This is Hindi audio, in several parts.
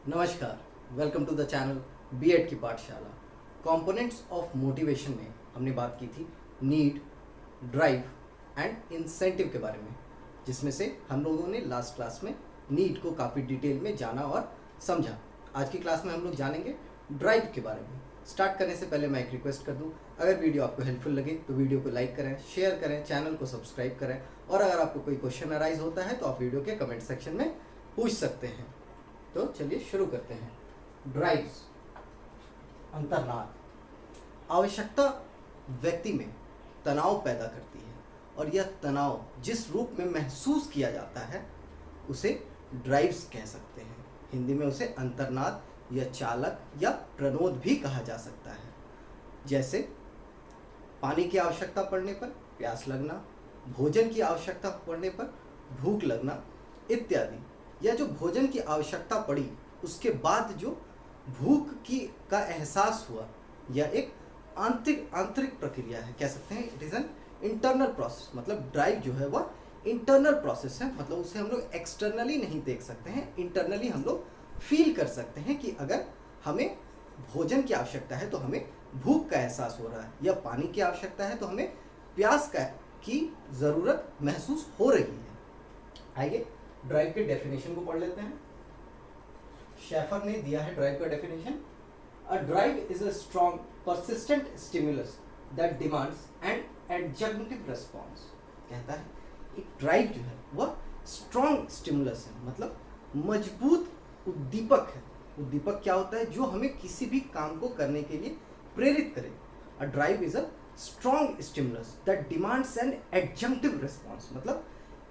नमस्कार, welcome to the channel B Ed की पाठशाला। कंपोनेंट्स ऑफ मोटिवेशन में हमने बात की थी नीड, ड्राइव एंड इंसेंटिव के बारे में, जिसमें से हम लोगों ने लास्ट क्लास में नीड को काफ़ी डिटेल में जाना और समझा। आज की क्लास में हम लोग जानेंगे ड्राइव के बारे में। स्टार्ट करने से पहले मैं एक रिक्वेस्ट कर दूं, अगर वीडियो आपको हेल्पफुल लगे तो वीडियो को लाइक करें, शेयर करें, चैनल को सब्सक्राइब करें, और अगर आपको कोई क्वेश्चन अराइज होता है तो आप वीडियो के कमेंट सेक्शन में पूछ सकते हैं। तो चलिए शुरू करते हैं। ड्राइव्स, अंतर्नाद। आवश्यकता व्यक्ति में तनाव पैदा करती है और यह तनाव जिस रूप में महसूस किया जाता है उसे ड्राइव्स कह सकते हैं। हिंदी में उसे अंतर्नाद या चालक या प्रणोद भी कहा जा सकता है। जैसे पानी की आवश्यकता पड़ने पर प्यास लगना, भोजन की आवश्यकता पड़ने पर भूख लगना इत्यादि। या जो भोजन की आवश्यकता पड़ी उसके बाद जो भूख की का एहसास हुआ, यह एक आंतरिक प्रक्रिया है, कह सकते हैं it is an internal process. मतलब ड्राइव जो है वह इंटरनल प्रोसेस है, मतलब उसे हम लोग एक्सटर्नली नहीं देख सकते हैं, इंटरनली हम लोग फील कर सकते हैं कि अगर हमें भोजन की आवश्यकता है तो हमें भूख का एहसास हो रहा है, या पानी की आवश्यकता है तो हमें प्यास की ज़रूरत महसूस हो रही है। आइए ड्राइव के डेफिनेशन को पढ़ लेते हैं। शेफर ने दिया है ड्राइव का definition. A drive is a strong persistent stimulus that demands an adjunctive response. कहता है एक ड्राइव जो है वह स्ट्रॉन्ग स्टिमुलस है, मतलब मजबूत उद्दीपक है। उद्दीपक क्या होता है? जो हमें किसी भी काम को करने के लिए प्रेरित करे। A drive is a strong stimulus that demands an adjunctive response, मतलब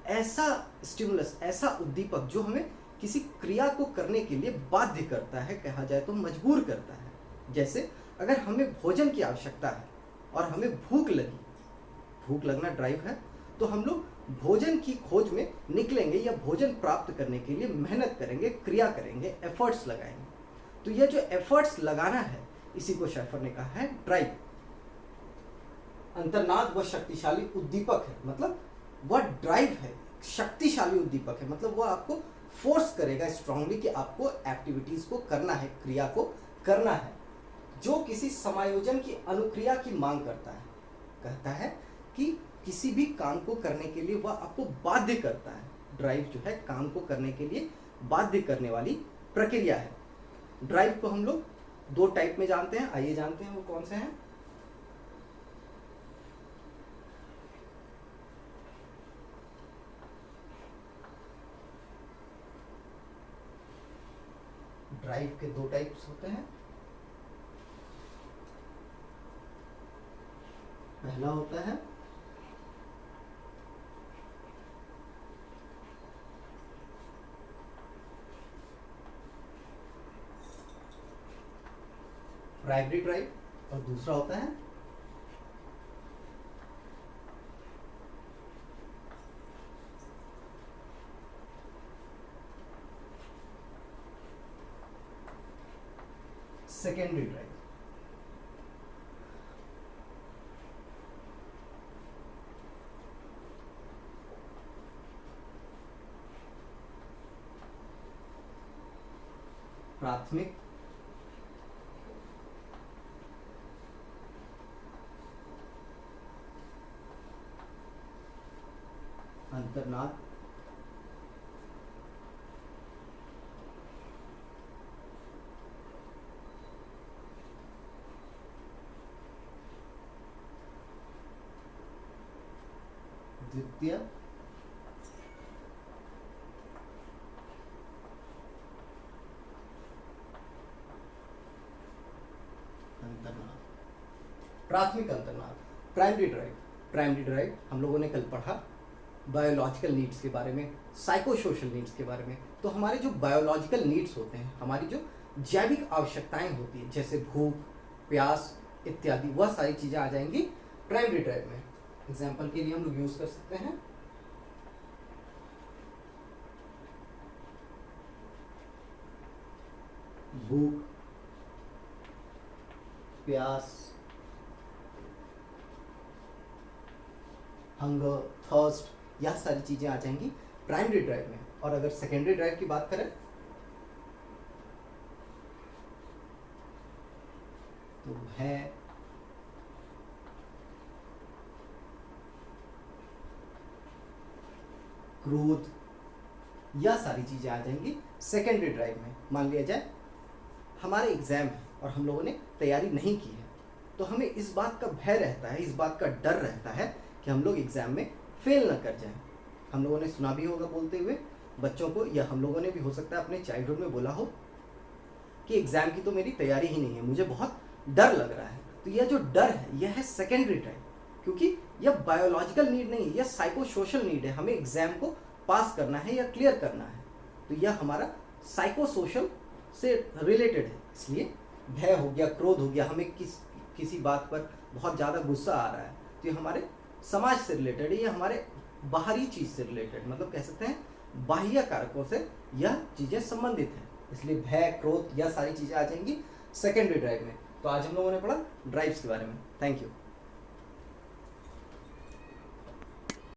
ऐसा स्टिमुलस, ऐसा उद्दीपक जो हमें किसी क्रिया को करने के लिए बाध्य करता है, कहा जाए तो मजबूर करता है। जैसे अगर हमें भोजन की आवश्यकता है और हमें भूख लगी, भूख लगना ड्राइव है, तो हम लोग भोजन की खोज में निकलेंगे या भोजन प्राप्त करने के लिए मेहनत करेंगे, क्रिया करेंगे, एफर्ट्स लगाएंगे। तो यह जो एफर्ट्स लगाना है, इसी को शेफर ने कहा है ड्राइव। अंतर्नाद व शक्तिशाली उद्दीपक है, मतलब वह ड्राइव है, शक्तिशाली उद्दीपक है, मतलब वह आपको फोर्स करेगा स्ट्रांगली कि आपको एक्टिविटीज को करना है, क्रिया को करना है, जो किसी समायोजन की अनुक्रिया की मांग करता है। कहता है कि किसी भी काम को करने के लिए वह आपको बाध्य करता है। ड्राइव जो है काम को करने के लिए बाध्य करने वाली प्रक्रिया है। ड्राइव को हम लोग दो टाइप में जानते हैं, आइए जानते हैं वो कौन से हैं। ड्राइव के दो टाइप्स होते हैं। पहला होता है प्राइमरी ड्राइव और दूसरा होता है सेकेंडरी ड्राइव। प्राथमिक, अंतर्नाद, द्वितीय, अंतर्नाद। प्राथमिक Antarnad, primary drive. Primary drive हम लोगों ने कल पढ़ा बायोलॉजिकल नीड्स के बारे में, साइको सोशल नीड्स के बारे में। तो हमारे जो बायोलॉजिकल नीड्स होते हैं, हमारी जो जैविक आवश्यकताएं होती हैं, जैसे भूख, प्यास इत्यादि, वह सारी चीज़ें आ जाएंगी प्राइमरी ड्राइव में। एग्जाम्पल के लिए हम लोग यूज़ कर सकते हैं भूख, प्यास, हंगर, थर्स्ट, यह सारी चीज़ें आ जाएंगी प्राइमरी ड्राइव में। और अगर सेकेंडरी ड्राइव की बात करें तो भय, क्रोध, यह सारी चीजें आ जाएंगी सेकेंडरी ड्राइव में। मान लिया जाए हमारे एग्जाम है और हम लोगों ने तैयारी नहीं की है, तो हमें इस बात का भय रहता है, इस बात का डर रहता है कि हम लोग एग्जाम में फेल ना कर जाएं। हम लोगों ने सुना भी होगा बोलते हुए बच्चों को, या हम लोगों ने भी हो सकता है अपने चाइल्डहुड में बोला हो कि एग्जाम की तो मेरी तैयारी ही नहीं है, मुझे बहुत डर लग रहा है। तो यह जो डर है यह है सेकेंडरी ड्राइव, क्योंकि यह बायोलॉजिकल नीड नहीं है, यह साइको सोशल नीड है। हमें एग्जाम को पास करना है या क्लियर करना है, तो यह हमारा साइको सोशल से रिलेटेड है। इसलिए भय हो गया, क्रोध हो गया, हमें किसी बात पर बहुत ज़्यादा गुस्सा आ रहा है, तो ये हमारे समाज से रिलेटेड है, ये हमारे बाहरी चीज़ से रिलेटेड, मतलब कह सकते हैं बाह्य कारकों से यह चीज़ें संबंधित हैं। इसलिए भय, क्रोध, यह सारी चीज़ें आ जाएंगी सेकेंडरी ड्राइव में। तो आज हम लोगों ने पढ़ा ड्राइव्स के बारे में। Thank you.